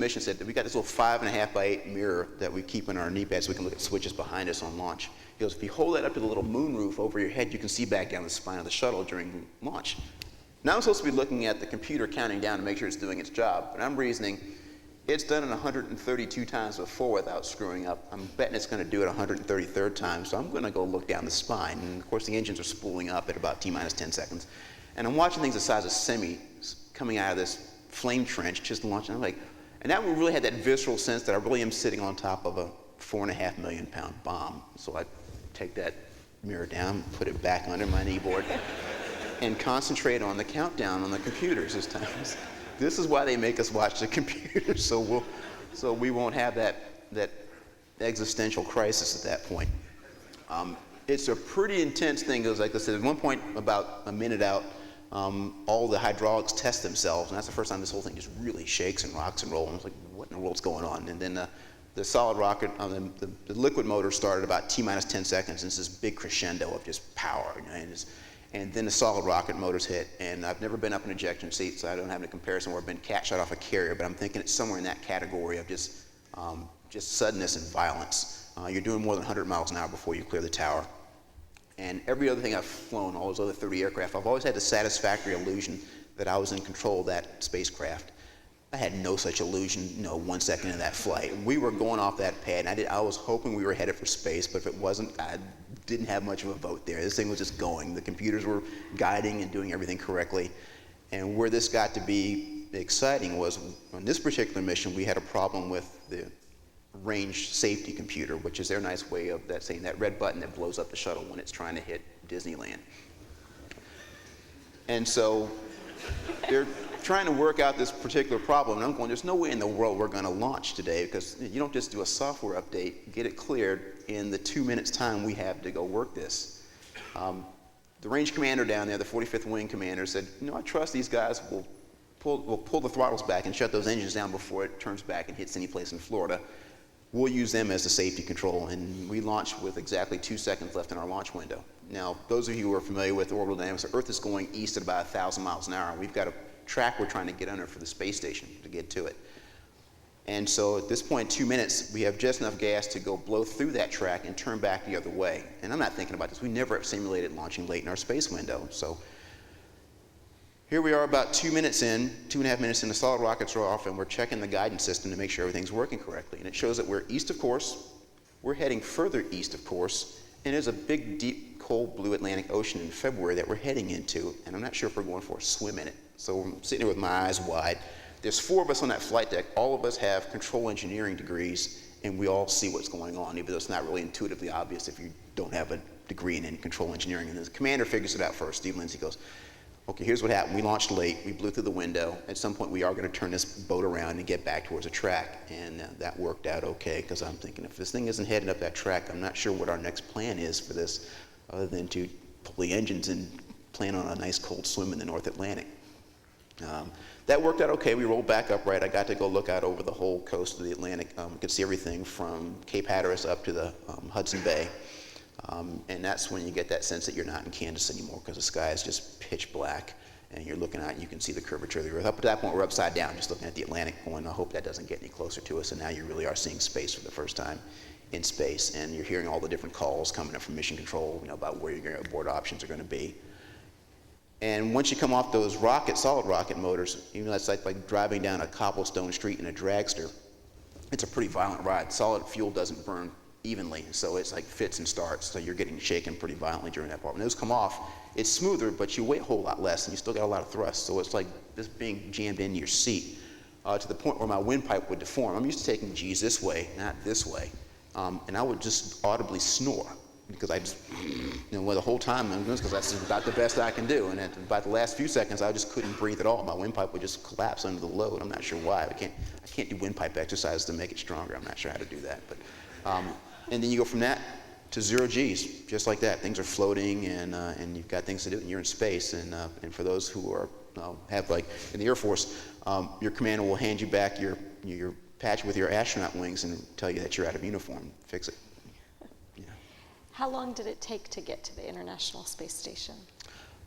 mission said that we got this little 5.5 by 8 mirror that we keep in our knee pad so we can look at switches behind us on launch. He goes, if you hold that up to the little moon roof over your head, you can see back down the spine of the shuttle during launch. Now I'm supposed to be looking at the computer counting down to make sure it's doing its job, but I'm reasoning it's done it 132 times before without screwing up. I'm betting it's going to do it 133rd time, so I'm going to go look down the spine. And of course, the engines are spooling up at about T-minus 10 seconds. And I'm watching things the size of semis coming out of this flame trench, just launching. I'm like, and that really had that visceral sense that I really am sitting on top of a 4.5 million pound bomb. So I take that mirror down, put it back under my kneeboard, and concentrate on the countdown on the computers this time. This is why they make us watch the computer, so we won't have that existential crisis at that point. It's a pretty intense thing, because like I said, at one point, about a minute out, all the hydraulics test themselves, and that's the first time this whole thing just really shakes and rocks and rolls. I was like, what in the world's going on? And then the solid rocket, the liquid motor started about T-minus 10 seconds, and it's this big crescendo of just power. And then the solid rocket motors hit, and I've never been up in an ejection seat, so I don't have any comparison where I've been cat shot off a carrier, but I'm thinking it's somewhere in that category of just suddenness and violence. You're doing more than 100 miles an hour before you clear the tower. And every other thing I've flown, all those other 30 aircraft, I've always had the satisfactory illusion that I was in control of that spacecraft. I had no such illusion, 1 second of that flight. We were going off that pad, and I was hoping we were headed for space, but if it wasn't, I didn't have much of a vote there. This thing was just going. The computers were guiding and doing everything correctly. And where this got to be exciting was, on this particular mission, we had a problem with the range safety computer, which is their nice way of saying that red button that blows up the shuttle when it's trying to hit Disneyland. And so they're trying to work out this particular problem, and I'm going, there's no way in the world we're going to launch today, because you don't just do a software update, get it cleared in the 2 minutes time we have to go work this. The range commander down there, the 45th Wing commander, said, I trust these guys will pull the throttles back and shut those engines down before it turns back and hits any place in Florida. We'll use them as the safety control. And we launched with exactly 2 seconds left in our launch window. Now, those of you who are familiar with orbital dynamics, the Earth is going east at about 1,000 miles an hour. We've got a track we're trying to get under for the space station to get to it. And so at this point, 2 minutes, we have just enough gas to go blow through that track and turn back the other way. And I'm not thinking about this. We never have simulated launching late in our space window. So here we are about 2 minutes in, 2.5 minutes in, the solid rockets are off, and we're checking the guidance system to make sure everything's working correctly. And it shows that we're east of course, we're heading further east of course, and there's a big, deep, cold blue Atlantic Ocean in February that we're heading into, and I'm not sure if we're going for a swim in it. So I'm sitting here with my eyes wide. There's 4 of us on that flight deck. All of us have control engineering degrees, and we all see what's going on, even though it's not really intuitively obvious if you don't have a degree in control engineering. And the commander figures it out first. Steve Lindsay goes, okay, here's what happened. We launched late. We blew through the window. At some point, we are going to turn this boat around and get back towards the track. And that worked out okay, because I'm thinking, if this thing isn't heading up that track, I'm not sure what our next plan is for this, other than to pull the engines and plan on a nice cold swim in the North Atlantic. That worked out okay. We rolled back upright. I got to go look out over the whole coast of the Atlantic. We could see everything from Cape Hatteras up to the Hudson Bay. And that's when you get that sense that you're not in Kansas anymore, because the sky is just pitch black, and you're looking out and you can see the curvature of the Earth. Up to that point, we're upside down, just looking at the Atlantic, going, I hope that doesn't get any closer to us. And now you really are seeing space for the first time in space, and you're hearing all the different calls coming up from mission control, about where your abort options are going to be. And once you come off those solid rocket motors, even though it's like driving down a cobblestone street in a dragster, it's a pretty violent ride. Solid fuel doesn't burn evenly, so it's like fits and starts, so you're getting shaken pretty violently during that part. When those come off, it's smoother, but you weigh a whole lot less, and you still got a lot of thrust, so it's like just being jammed into your seat to the point where my windpipe would deform. I'm used to taking G's this way, not this way, and I would just audibly snore, because I just, the whole time I'm doing this, because that's about the best I can do. And at about the last few seconds, I just couldn't breathe at all. My windpipe would just collapse under the load. I'm not sure why. I can't do windpipe exercises to make it stronger. I'm not sure how to do that. But, and then you go from that to 0 G's, just like that. Things are floating, and you've got things to do, and you're in space. And for those who are have, like in the Air Force, your commander will hand you back your patch with your astronaut wings and tell you that you're out of uniform. Fix it. How long did it take to get to the International Space Station?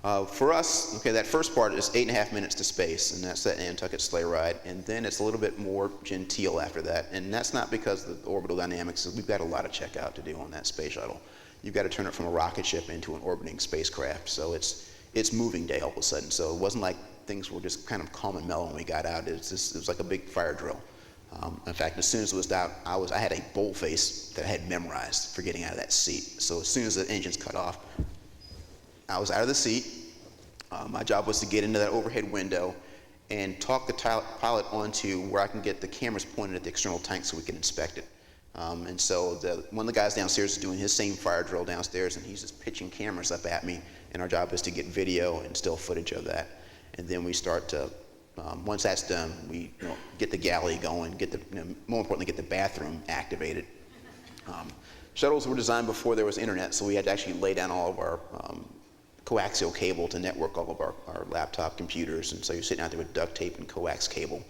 For us, okay, that first part is 8.5 minutes to space, and that's that Nantucket sleigh ride. And then it's a little bit more genteel after that. And that's not because of the orbital dynamics. We've got a lot of checkout to do on that space shuttle. You've got to turn it from a rocket ship into an orbiting spacecraft. So it's moving day all of a sudden. So it wasn't like things were just kind of calm and mellow when we got out. It was like a big fire drill. In fact, as soon as it was out, I had a bold face that I had memorized for getting out of that seat. So as soon as the engines cut off, I was out of the seat. My job was to get into that overhead window and talk the pilot onto where I can get the cameras pointed at the external tank so we can inspect it. And so one of the guys downstairs is doing his same fire drill downstairs, and he's just pitching cameras up at me, and our job is to get video and still footage of that. And then we start to, once that's done, we get the galley going, more importantly, get the bathroom activated. Shuttles were designed before there was internet, so we had to actually lay down all of our coaxial cable to network all of our laptop computers. And so you're sitting out there with duct tape and coax cable,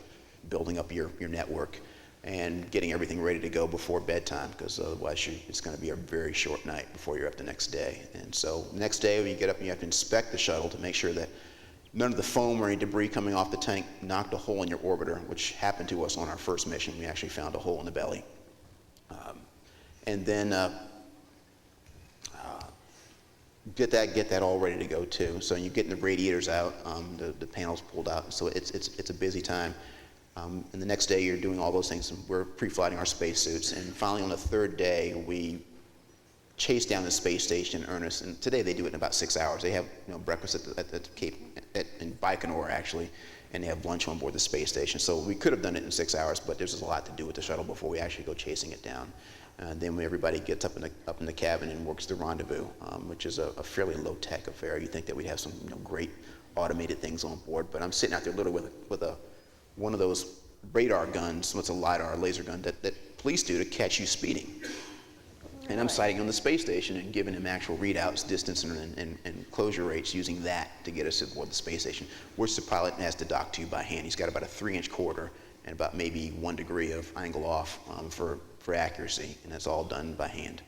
building up your network and getting everything ready to go before bedtime, because otherwise it's going to be a very short night before you're up the next day. And so the next day when you get up and you have to inspect the shuttle to make sure that none of the foam or any debris coming off the tank knocked a hole in your orbiter, which happened to us on our first mission. We actually found a hole in the belly. And then get that all ready to go too. So you're getting the radiators out, the panels pulled out. So it's a busy time. And the next day you're doing all those things. We're pre-flighting our spacesuits. And finally on the third day, we chase down the space station in earnest. And today they do it in about 6 hours. They have breakfast at the Cape, in Baikonur actually, and they have lunch on board the space station. So we could have done it in 6 hours, but there's just a lot to do with the shuttle before we actually go chasing it down. Then when everybody gets up in the cabin and works the rendezvous, which is a fairly low-tech affair. You think that we'd have some great automated things on board, but I'm sitting out there literally with one of those radar guns, what's a LiDAR, a laser gun, that police do to catch you speeding. And I'm sighting on the space station and giving him actual readouts, distance and closure rates, using that to get us aboard the space station, which the pilot has to dock to by hand. He's got about a 3-inch quarter and about maybe 1 degree of angle off for accuracy, and that's all done by hand.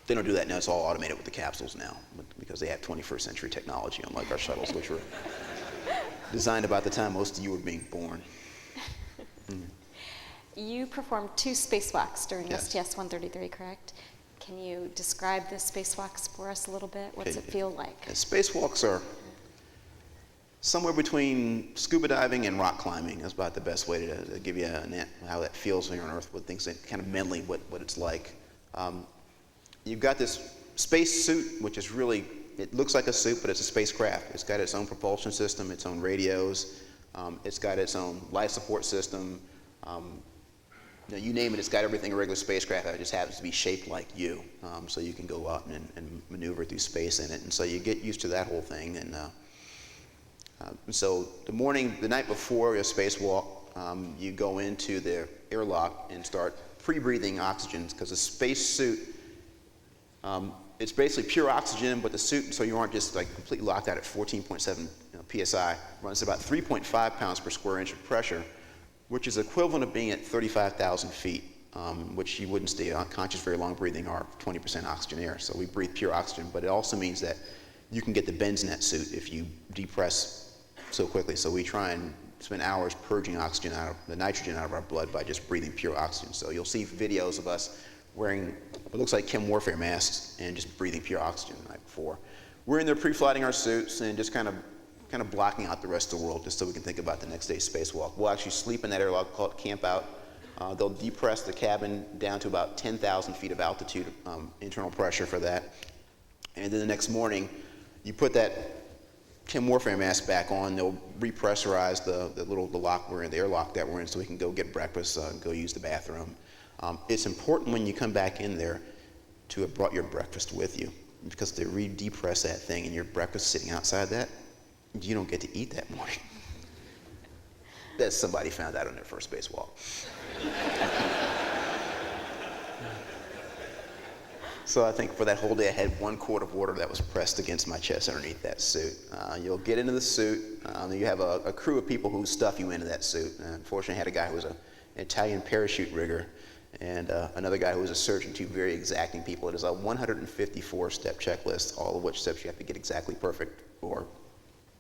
They don't do that now. It's all automated with the capsules now, because they have 21st century technology, unlike our shuttles, which were designed about the time most of you were being born. You performed 2 spacewalks during Yes. STS-133, correct? Can you describe the spacewalks for us a little bit? What does it feel like? Spacewalks are somewhere between scuba diving and rock climbing. That's about the best way to give you how that feels when you're on Earth, what things that kind of mentally what it's like. You've got this space suit, which is really, it looks like a suit, but it's a spacecraft. It's got its own propulsion system, its own radios. It's got its own life support system. You name it, it's got everything a regular spacecraft has. It just happens to be shaped like you, so you can go out and maneuver through space in it. And so you get used to that whole thing. And so the night before your spacewalk, you go into the airlock and start pre-breathing oxygen, because the space suit, it's basically pure oxygen, but the suit, so you aren't just like completely locked out at 14.7 psi, runs about 3.5 pounds per square inch of pressure, which is equivalent of being at 35,000 feet, which you wouldn't stay unconscious very long breathing our 20% oxygen air. So we breathe pure oxygen, but it also means that you can get the bends in that suit if you depress so quickly. So we try and spend hours purging the nitrogen out of our blood by just breathing pure oxygen. So you'll see videos of us wearing what looks like chem warfare masks and just breathing pure oxygen the night before. We're in there pre-flighting our suits and just kind of blocking out the rest of the world just so we can think about the next day's spacewalk. We'll actually sleep in that airlock, call it camp out. They'll depress the cabin down to about 10,000 feet of altitude, internal pressure for that. And then the next morning, you put that chem warfare mask back on. They'll repressurize the lock we're in, the airlock that we're in, so we can go get breakfast, go use the bathroom. It's important when you come back in there to have brought your breakfast with you, because they re-depress that thing and your breakfast sitting outside that, you don't get to eat that morning. That somebody found out on their first spacewalk. So I think for that whole day I had 1 quart of water that was pressed against my chest underneath that suit. You'll get into the suit. You have a crew of people who stuff you into that suit. Unfortunately, I had a guy who was an Italian parachute rigger, and another guy who was a surgeon, two very exacting people. It is a 154-step checklist, all of which steps you have to get exactly perfect or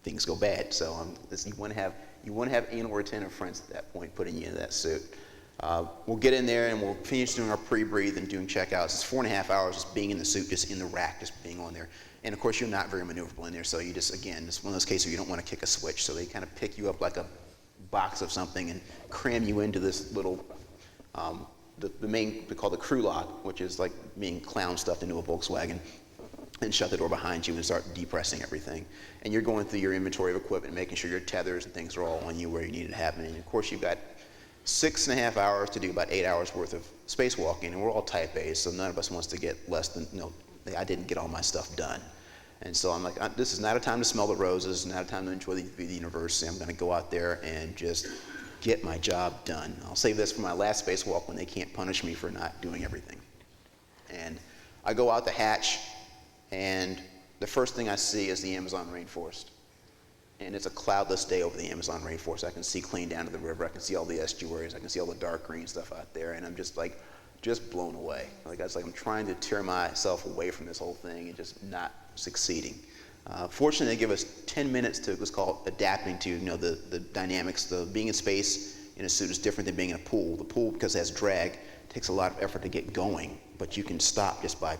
things go bad. So you want to have anal retentive friends at that point putting you in that suit. We'll get in there and we'll finish doing our pre-breathe and doing checkouts. It's 4.5 hours just being in the suit, just in the rack, just being on there. And of course, you're not very maneuverable in there, so you just, again, it's one of those cases where you don't want to kick a switch. So they kind of pick you up like a box of something and cram you into this little, the main, we call the crew lock, which is like being clown stuffed into a Volkswagen, and shut the door behind you and start depressing everything. And you're going through your inventory of equipment, making sure your tethers and things are all on you where you need to have them. And of course, you've got 6.5 hours to do about 8 hours worth of spacewalking, and we're all type A, so none of us wants to get less than, I didn't get all my stuff done. And so I'm like, this is not a time to smell the roses, not a time to enjoy the university. I'm gonna go out there and just get my job done. I'll save this for my last spacewalk when they can't punish me for not doing everything. And I go out the hatch, and the first thing I see is the Amazon rainforest. And it's a cloudless day over the Amazon rainforest. I can see clean down to the river. I can see all the estuaries. I can see all the dark green stuff out there. And I'm just like, just blown away. I'm trying to tear myself away from this whole thing and just not succeeding. Fortunately, they give us 10 minutes to what's called adapting to the dynamics. Being in space in a suit is different than being in a pool. The pool, because it has drag, takes a lot of effort to get going, but you can stop just by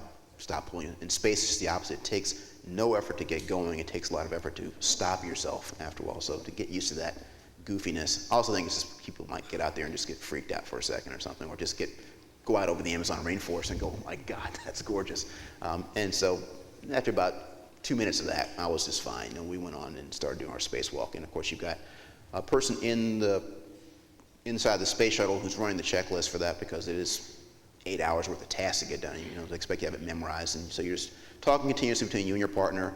pulling. In space, it's the opposite. It takes no effort to get going. It takes a lot of effort to stop yourself after a while. So to get used to that goofiness. I also think it's just people might get out there and just get freaked out for a second or something, or just go out over the Amazon rainforest and go, oh my God, that's gorgeous. And so after about 2 minutes of that, I was just fine. And we went on and started doing our spacewalk. And of course, you've got a person inside the space shuttle who's running the checklist for that, because it is 8 hours worth of tasks to get done. They expect you to have it memorized. And so you're just talking continuously between you and your partner.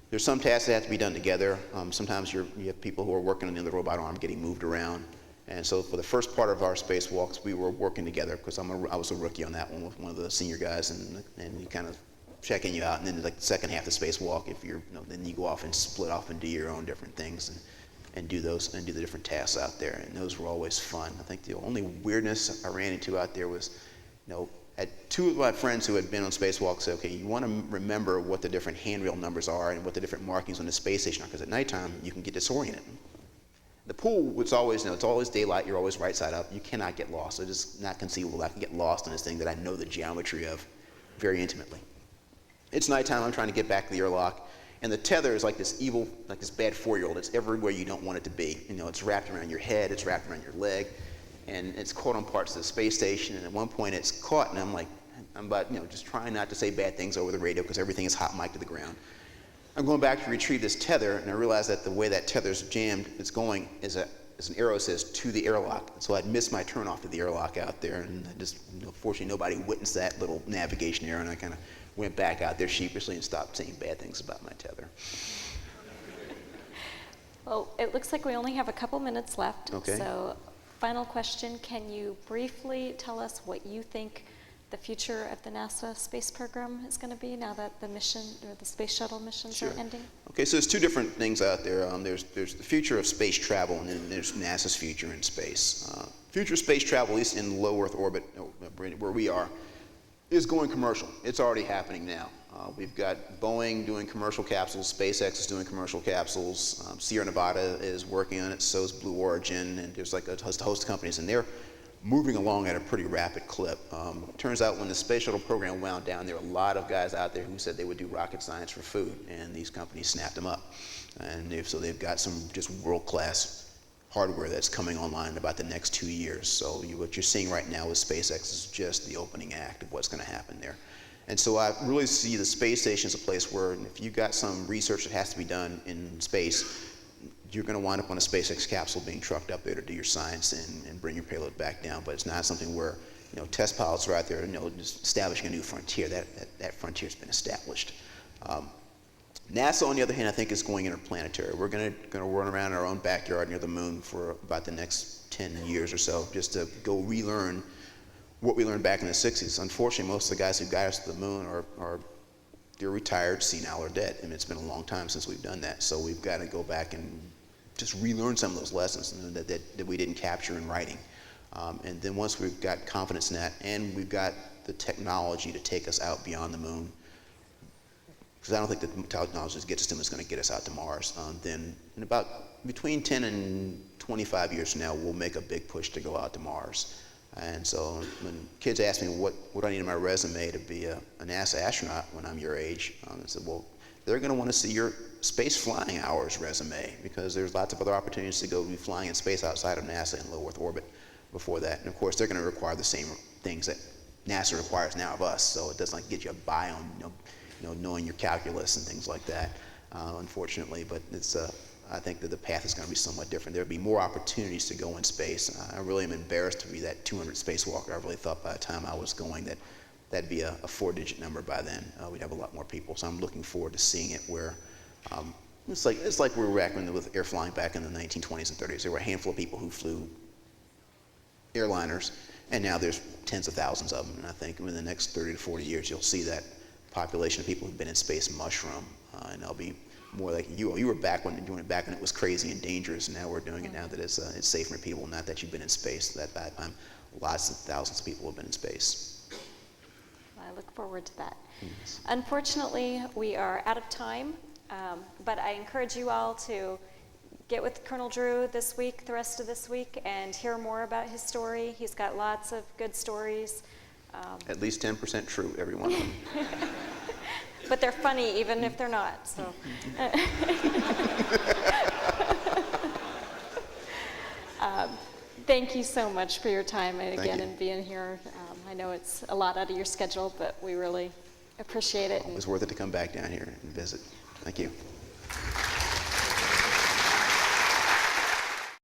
There's some tasks that have to be done together. Sometimes you have people who are working on the other robot arm getting moved around. And so for the first part of our spacewalks, we were working together, because I was a rookie on that one with one of the senior guys, and you kind of checking you out. And then like the second half of the spacewalk, if you're, then you go off and split off and do your own different things and do the different tasks out there. And those were always fun. I think the only weirdness I ran into out there was, two of my friends who had been on spacewalks said, okay, you want to remember what the different handrail numbers are and what the different markings on the space station are, because at nighttime you can get disoriented. The pool, it's always daylight, you're always right side up, you cannot get lost. It is not conceivable that I can get lost in this thing that I know the geometry of very intimately. It's nighttime, I'm trying to get back to the airlock, and the tether is like this evil, like this bad 4-year-old. It's everywhere you don't want it to be. It's wrapped around your head, it's wrapped around your leg, and it's caught on parts of the space station, and at one point it's caught, and I'm like, just trying not to say bad things over the radio, because everything is hot mic to the ground. I'm going back to retrieve this tether, and I realize that the way that tether's jammed, it's going, is an arrow says to the airlock. So I'd missed my turn off to the airlock out there, and fortunately nobody witnessed that little navigation error, and I kind of went back out there sheepishly and stopped saying bad things about my tether. Well, it looks like we only have a couple minutes left. Okay. So final question, can you briefly tell us what you think the future of the NASA space program is going to be now that the mission, or the space shuttle missions are ending? Okay, so there's two different things out there. There's the future of space travel, and then there's NASA's future in space. Future space travel, at least in low Earth orbit, where we are, is going commercial. It's already happening now. We've got Boeing doing commercial capsules, SpaceX is doing commercial capsules, Sierra Nevada is working on it, so is Blue Origin, and there's like a host of companies, and they're moving along at a pretty rapid clip. Turns out when the space shuttle program wound down, there were a lot of guys out there who said they would do rocket science for food, and these companies snapped them up. And so they've got some just world-class hardware that's coming online in about the next 2 years. So what you're seeing right now with SpaceX is just the opening act of what's going to happen there. And so I really see the space station as a place where if you've got some research that has to be done in space, you're going to wind up on a SpaceX capsule being trucked up there to do your science and bring your payload back down. But it's not something where test pilots are out there just establishing a new frontier. That frontier's been established. NASA, on the other hand, I think is going interplanetary. We're going to run around in our own backyard near the moon for about the next 10 years or so, just to go relearn what we learned back in the 60s. Unfortunately, most of the guys who got us to the moon they're retired, senile, or dead. I mean, it's been a long time since we've done that. So we've got to go back and just relearn some of those lessons that we didn't capture in writing. And then once we've got confidence in that, and we've got the technology to take us out beyond the moon, because I don't think the technology that gets us to the moon is going to get us out to Mars, then in about between 10 and 25 years from now, we'll make a big push to go out to Mars. And so when kids ask me what I need in my resume to be a NASA astronaut when I'm your age, I said, well, they're going to want to see your space flying hours resume, because there's lots of other opportunities to go be flying in space outside of NASA in low Earth orbit before that. And of course, they're going to require the same things that NASA requires now of us, so it doesn't get you a buy on knowing your calculus and things like that, unfortunately. But it's I think that the path is going to be somewhat different. There'll be more opportunities to go in space. I really am embarrassed to be that 200 spacewalker. I really thought by the time I was going that that'd be a 4-digit number by then. We'd have a lot more people. So I'm looking forward to seeing it where it's like we were back with air flying back in the 1920s and 30s. There were a handful of people who flew airliners, and now there's tens of thousands of them. And I think in the next 30 to 40 years, you'll see that population of people who've been in space mushroom, and they'll be more like you were back when doing it back when it was crazy and dangerous. And now we're doing it now that it's safe and repeatable. Not that you've been in space. That by that time, lots of thousands of people have been in space. I look forward to that. Yes. Unfortunately, we are out of time, but I encourage you all to get with Colonel Drew this week, the rest of this week, and hear more about his story. He's got lots of good stories. At least 10% true, every one of them. But they're funny even if they're not. So. Thank you so much for your time and being here. I know it's a lot out of your schedule, but we really appreciate it. It was worth it to come back down here and visit. Thank you.